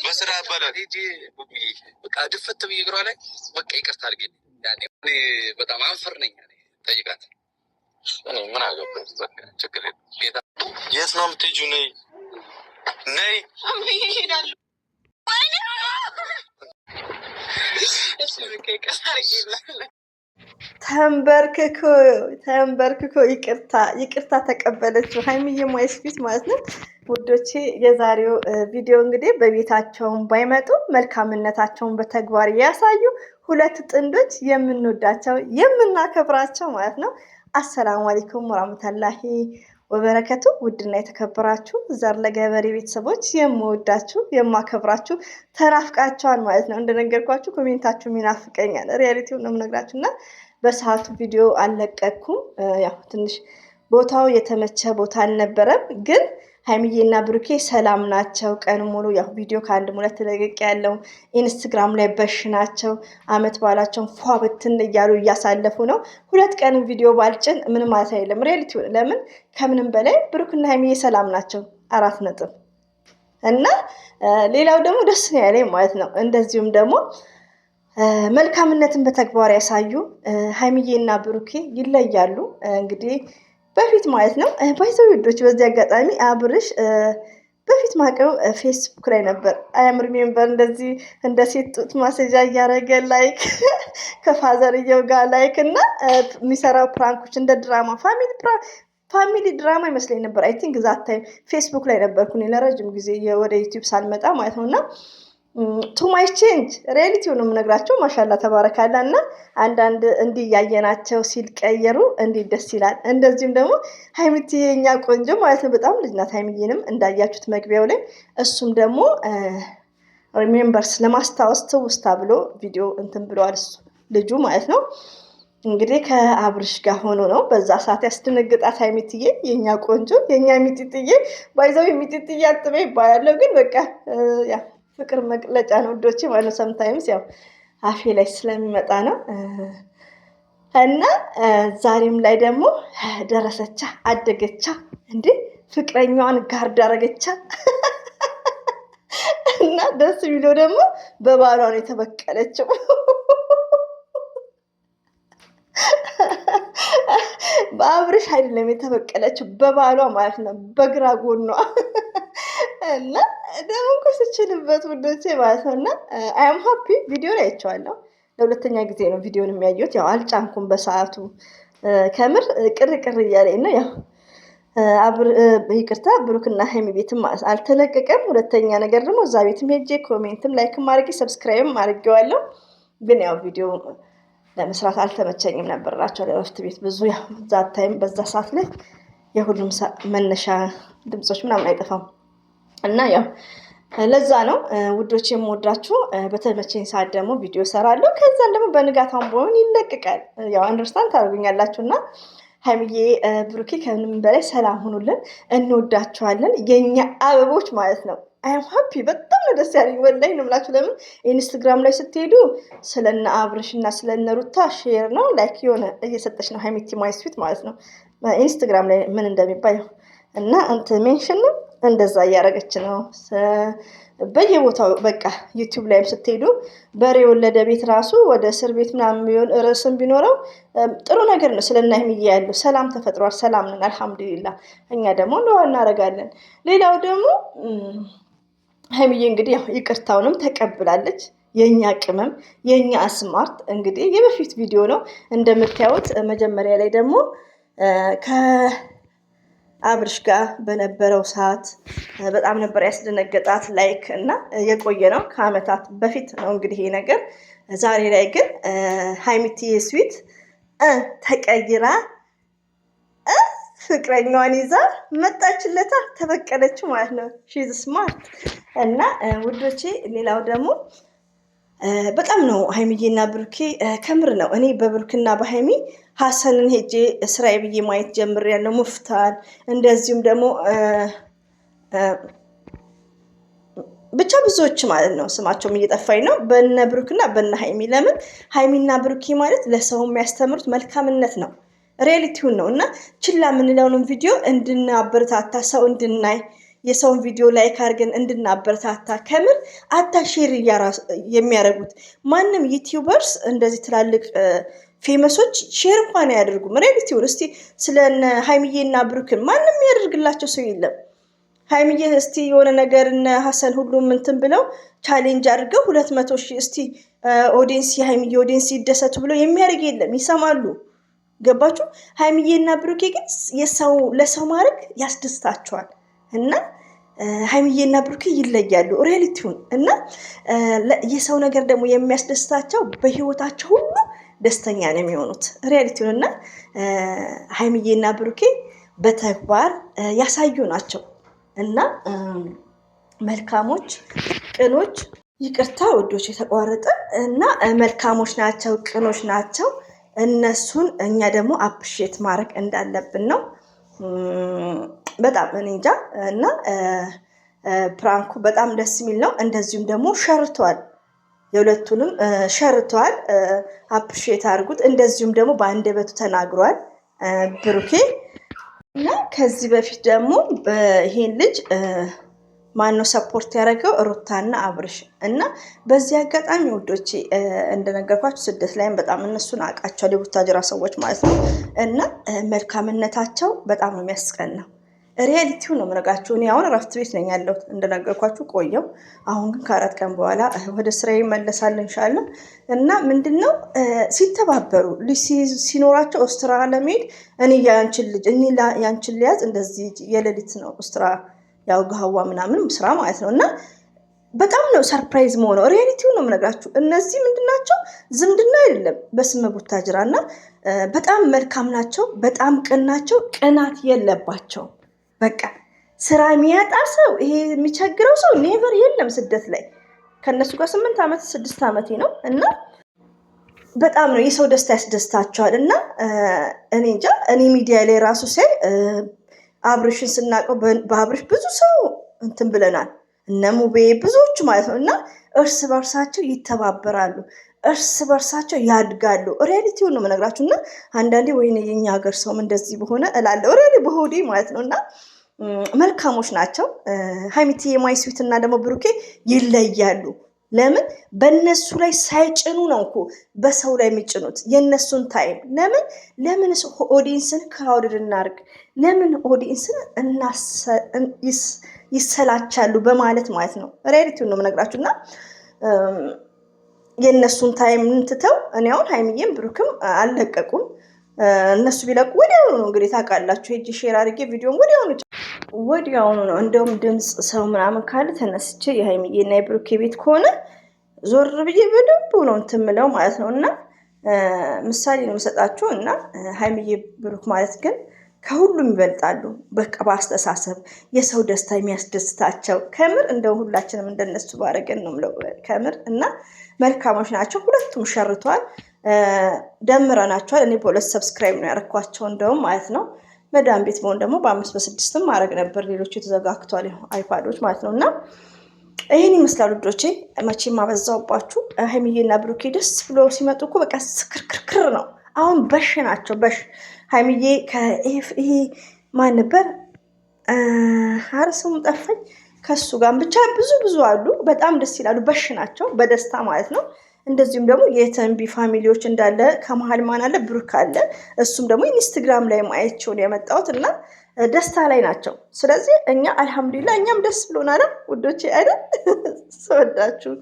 በስራ አባላት ሄጄ በቃ ድፍት ብዬ እግሯ ላይ በቃ ይቅርታ አድርጌ ያኔ በጣም አንፈር ነኝ ጠይቃት። እኔ ምን አገባኝ በቃ ችግር የለም። የት ነው የምትሄጂው? ነይ ነይ እሄዳለሁ። ተንበርክኮ ይቅርታ ተቀበለችው ሀይሚዬ ማይስፊት ማለት ነው። ውዶቼ የዛሬው ቪዲዮ እንግዲህ በቤታቸውን ባይመጡ መልካምነታቸውን በተግባር ያሳዩ ሁለት ጥንዶች የምንወዳቸው የምናከብራቸው ማለት ነው። አሰላሙ አለይኩም ወራህመቱላሂ ወበረከቱ። ውድና የተከበራችሁ ዘር ለገበሬ ቤተሰቦች የምወዳችሁ የማከብራችሁ ተናፍቃችኋል ማለት ነው። እንደነገርኳችሁ ኮሜንታችሁ ይናፍቀኛል። ሪያሊቲውን ነው የምነግራችሁ እና በሰዓቱ ቪዲዮ አልለቀኩም። ያው ትንሽ ቦታው የተመቸ ቦታ አልነበረም ግን ሀይሚዬና ብሩኬ ሰላም ናቸው። ቀን ሙሉ ያው ቪዲዮ ከአንድ ሙለት ለቀቅ ያለው ኢንስታግራም ላይ በሽ ናቸው። አመት በዓላቸውን ፏ ብትን እያሉ እያሳለፉ ነው። ሁለት ቀን ቪዲዮ ባልጭን ምንም ማለት አይደለም። ሪያሊቲ ለምን ከምንም በላይ ብሩክና ሀይሚዬ ሰላም ናቸው። 4 ነጥብ እና ሌላው ደግሞ ደስ ነው ያለኝ ማለት ነው። እንደዚሁም ደግሞ መልካምነትን በተግባር ያሳዩ ሀይሚዬና ብሩኬ ይለያሉ እንግዲህ በፊት ማለት ነው። ባይዘው ውዶች በዚህ አጋጣሚ አብርሽ በፊት ማቀው ፌስቡክ ላይ ነበር። አያምር ሜምበር እንደዚህ እንደ ሴት ጡት ማሰጃ እያደረገ ላይክ ከፋዘርየው ጋር ላይክ እና የሚሰራው ፕራንኮች እንደ ድራማ ፋሚሊ ድራማ ይመስለኝ ነበር። አይ ቲንክ ዛት ታይም ፌስቡክ ላይ ነበርኩ እኔ ለረጅም ጊዜ ወደ ዩቲዩብ ሳልመጣ ማለት ነው። እና ቱ ማይ ቼንጅ ሪያሊቲው ነው የምነግራቸው። ማሻላ ተባረካላ እና አንዳንድ እንዲህ እያየናቸው ሲቀየሩ እንዲህ ደስ ይላል። እንደዚሁም ደግሞ ሀይሚቲ የኛ ቆንጆ ማለት ነው በጣም ልጅ ናት። ሀይሚዬንም እንዳያችሁት መግቢያው ላይ እሱም ደግሞ ሪሜምበርስ ለማስታወስ ትውስታ ብሎ ቪዲዮ እንትን ብለዋል እሱ ልጁ ማለት ነው። እንግዲህ ከአብርሽ ጋር ሆኖ ነው በዛ ሰዓት ያስደነግጣት ሀይሚትዬ የኛ ቆንጆ የኛ ሚጢጥዬ ባይዘው ሚጢጥዬ አጥቤ ይባላለሁ ግን በቃ ያ ፍቅር መግለጫ ነው ውዶቼ ማለት ሰምታይምስ ያው አፌ ላይ ስለሚመጣ ነው። እና ዛሬም ላይ ደግሞ ደረሰቻ አደገቻ እንዴ ፍቅረኛዋን ጋርድ አረገቻ። እና ደስ የሚለው ደግሞ በባሏ ነው የተበቀለችው። በአብርሽ አይደለም የተበቀለችው በባሏ ማለት ነው በግራ ጎኗ። እና ደግሞ እኮ ስችልበት ውዶቼ ማለት ነው። እና አያም ሀፒ ቪዲዮ ላይ አይቼዋለሁ። ለሁለተኛ ጊዜ ነው ቪዲዮን የሚያየሁት። ያው አልጫንኩም በሰዓቱ ከምር ቅር እያለኝ ነው። ያው ይቅርታ ብሩክና ሀይሚ ቤትም አልተለቀቀም። ሁለተኛ ነገር ደግሞ እዛ ቤትም ሄጄ ኮሜንትም ላይክም አድርጌ ሰብስክራይብም አድርጌዋለሁ። ግን ያው ቪዲዮ ለመስራት አልተመቸኝም ነበር እላቸው ለወፍት ቤት ብዙ ያው ዛት ታይም በዛ ሰዓት ላይ የሁሉም መነሻ ድምጾች ምናምን አይጠፋም። እና ያው ለዛ ነው ውዶች የምወዳችሁ። በተመቸኝ ሰዓት ደግሞ ቪዲዮ ሰራለሁ። ከዛን ደግሞ በንጋታውን በሆን ይለቀቃል። ያው አንደርስታንድ ታደርጉኛላችሁ። እና ሀይሚዬ ብሩኬ ከምንም በላይ ሰላም ሁኑልን፣ እንወዳችኋለን የኛ አበቦች ማለት ነው። አይም ሀፒ በጣም ነው ደስ ያለኝ ወላሂ ነው የምላችሁ። ለምን ኢንስታግራም ላይ ስትሄዱ ስለነ አብርሽ እና ስለነ ሩታ ሼር ነው ላይክ የሆነ እየሰጠች ነው ሀይሚቲ ማይስፊት ማለት ነው ኢንስታግራም ላይ ምን እንደሚባል እና አንተ ሜንሽን ነው እንደዛ እያደረገች ነው በየቦታው በቃ ዩቲዩብ ላይም ስትሄዱ በሬ የወለደ ቤት ራሱ ወደ እስር ቤት ምናምን ቢሆን ርዕስም ቢኖረው ጥሩ ነገር ነው። ስለና ሀይሚዬ ያለው ሰላም ተፈጥሯል። ሰላም ነን አልሐምዱሊላህ። እኛ ደግሞ እንደው እናደርጋለን። ሌላው ደግሞ ሀይሚዬ እንግዲህ ያው ይቅርታውንም ተቀብላለች። የኛ ቅመም የኛ ስማርት እንግዲህ የበፊት ቪዲዮ ነው እንደምታዩት። መጀመሪያ ላይ ደግሞ አብርሽ ጋር በነበረው ሰዓት በጣም ነበር ያስደነገጣት ላይክ እና የቆየ ነው ከአመታት በፊት ነው እንግዲህ ይሄ ነገር። ዛሬ ላይ ግን ሀይሚቲ ስዊት ተቀይራ ፍቅረኛዋን ይዛ መጣችለታ ተበቀለችው ማለት ነው። ሺዝ ስማርት እና ውዶቼ ሌላው ደግሞ በጣም ነው ሀይሚዬና ብሩኬ ከምር ነው። እኔ በብሩክና በሀይሚ ሀሰንን ሄጄ ስራዬ ብዬ ማየት ጀምሬያለሁ። ሙፍታን እንደዚሁም ደግሞ ብቻ ብዙዎች ማለት ነው ስማቸውም እየጠፋኝ ነው። በነ ብሩክና በነ ሀይሚ ለምን ሀይሚና ብሩኬ ማለት ለሰው የሚያስተምሩት መልካምነት ነው። ሪያሊቲውን ነው እና ችላ የምንለውንም ቪዲዮ እንድናበረታታ ሰው እንድናይ የሰውን ቪዲዮ ላይክ አድርገን እንድናበረታታ ከምር ሼር የሚያደርጉት ማንም ዩቲዩበርስ እንደዚህ ትላልቅ ፌመሶች ሼር እንኳን አያደርጉም። ሪያሊቲውን እስቲ ስለነ ሀይሚዬና ብሩክን ማንም ያደርግላቸው ሰው የለም። ሀይሚዬ እስቲ የሆነ ነገር እነ ሀሰን ሁሉም እንትን ብለው ቻሌንጅ አድርገው 200 ሺህ እስቲ ኦዲየንስ የሀይሚዬ ኦዲየንስ ይደሰቱ ብለው የሚያደርግ የለም። ይሰማሉ። ገባችሁ? ሀይሚዬና ብሩኬ ግን ለሰው ማድረግ ያስደስታቸዋል እና ሀይሚዬና ብሩኬ ይለያሉ ሪያሊቲውን እና የሰው ነገር ደግሞ የሚያስደስታቸው በህይወታቸው ሁሉ ደስተኛ ነው የሚሆኑት ሪያሊቲውን እና ሀይሚዬና ብሩኬ በተግባር ያሳዩ ናቸው እና መልካሞች፣ ቅኖች፣ ይቅርታ ውዶች የተቋረጠ እና መልካሞች ናቸው፣ ቅኖች ናቸው። እነሱን እኛ ደግሞ አፕሪሼት ማድረግ እንዳለብን ነው። በጣም እኔ እንጃ እና ፕራንኩ በጣም ደስ የሚል ነው። እንደዚሁም ደግሞ ሸርቷል፣ የሁለቱንም ሸርቷል። አፕሪሼት አድርጉት። እንደዚሁም ደግሞ በአንደበቱ ተናግሯል ብሩኬ እና ከዚህ በፊት ደግሞ ይሄን ልጅ ማነው ሰፖርት ያደረገው? ሩታና አብርሽ እና በዚህ አጋጣሚ ውዶቼ እንደነገርኳችሁ ስደት ላይም በጣም እነሱን አውቃቸዋለሁ፣ የቡታጅራ ሰዎች ማለት ነው እና መልካምነታቸው በጣም ነው የሚያስቀናው። ሪያሊቲው ነው የምነግራችሁ። እኔ አሁን እረፍት ቤት ነኝ ያለሁት እንደነገርኳችሁ ቆየው። አሁን ግን ከ4 ቀን በኋላ ወደ ስራዬ እመለሳለሁ ኢንሻአላህ። እና ምንድነው ሲተባበሩ ሲኖራቸው ኦስትራ ለመሄድ እኔ ያንቺን ልያዝ እንደዚህ የሌሊት ነው ኦስትራ ያው ገሀዋ ምናምን ስራ ማለት ነው እና በጣም ነው ሰርፕራይዝ መሆነው። ሪያሊቲው ነው የምነግራችሁ። እነዚህ ምንድናቸው? ዝምድና አይደለም በስመ ቡታጅራ እና በጣም መልካም ናቸው፣ በጣም ቅን ናቸው። ቅናት የለባቸው። በቃ ስራ የሚያጣ ሰው ይሄ የሚቸግረው ሰው ኔቨር የለም ስደት ላይ። ከነሱ ጋር 8 ዓመት 6 ዓመቴ ነው እና በጣም ነው የሰው ደስታ ያስደስታቸዋል። እና እኔ እንጃ እኔ ሚዲያ ላይ ራሱ ሳይ አብርሽን ስናውቀው በአብርሽ ብዙ ሰው እንትን ብለናል፣ እነ ሙቤ ብዙዎቹ ማለት ነው እና እርስ በርሳቸው ይተባበራሉ፣ እርስ በርሳቸው ያድጋሉ። ሪያሊቲውን ነው የምነግራችሁ። እና አንዳንዴ ወይኔ የኛ ሀገር ሰውም እንደዚህ በሆነ እላለሁ ሪያሊ በሆዴ ማለት ነው እና መልካሞች ናቸው። ሀይሚቲ የማይስዊት እና ደግሞ ብሩኬ ይለያሉ። ለምን? በእነሱ ላይ ሳይጭኑ ነው እኮ በሰው ላይ የሚጭኑት የእነሱን ታይም። ለምን ኦዲየንስን ክራውድድ እናርግ፣ ለምን ኦዲየንስን ይሰላቻሉ በማለት ማለት ነው። ሪያሊቲውን ነው የምነግራችሁ እና የእነሱን ታይም እንትተው እኔ አሁን ሀይሚዬም ብሩክም አልለቀቁም። እነሱ ቢለቁ ወዲያውኑ ነው እንግዲህ ታውቃላችሁ፣ ሄጅ ሼር አድርጌ ቪዲዮን ወዲያውኑ ነው። እንደውም ድምፅ ሰው ምናምን ካለ ተነስቼ የሀይሚዬና የብሩኬ ቤት ከሆነ ዞር ብዬ በደንብ ነው እንትን የምለው ማለት ነው እና ምሳሌ ነው የምሰጣችሁ። እና ሀይሚዬ ብሩክ ማለት ግን ከሁሉም ይበልጣሉ። በቃ በአስተሳሰብ የሰው ደስታ የሚያስደስታቸው ከምር እንደው ሁላችንም እንደነሱ ባረገን ነው የምለው ከምር። እና መልካሞች ናቸው። ሁለቱም ሸርተዋል፣ ደምረናቸዋል። እኔ በ2 ሰብስክራይብ ነው ያደረኳቸው እንደውም ማለት ነው። መዳም ቤት በሆን ደግሞ በ5 በ6 ማድረግ ነበር። ሌሎቹ የተዘጋግቷል አይፓዶች ማለት ነው እና ይህን ይመስላል ውዶቼ። መቼም አበዛውባችሁ። ሀይሚዬና ብሩኬ ደስ ብሎ ሲመጡ እኮ በቃ ስክርክርክር ነው። አሁን በሽ ናቸው። በሽ ሀይሚዬ ይሄ ማን ነበር? ኧረ ስሙ ጠፋኝ። ከሱ ጋር ብቻ ብዙ አሉ። በጣም ደስ ይላሉ። በሽ ናቸው በደስታ ማለት ነው። እንደዚሁም ደግሞ የተንቢ ፋሚሊዎች እንዳለ ከመሀል ማን አለ? ብሩክ አለ። እሱም ደግሞ ኢንስታግራም ላይ ማየቸውን ያመጣሁት እና ደስታ ላይ ናቸው። ስለዚህ እኛ አልሐምዱሊላህ እኛም ደስ ብሎናል ውዶቼ አይደል? ስወዳችሁ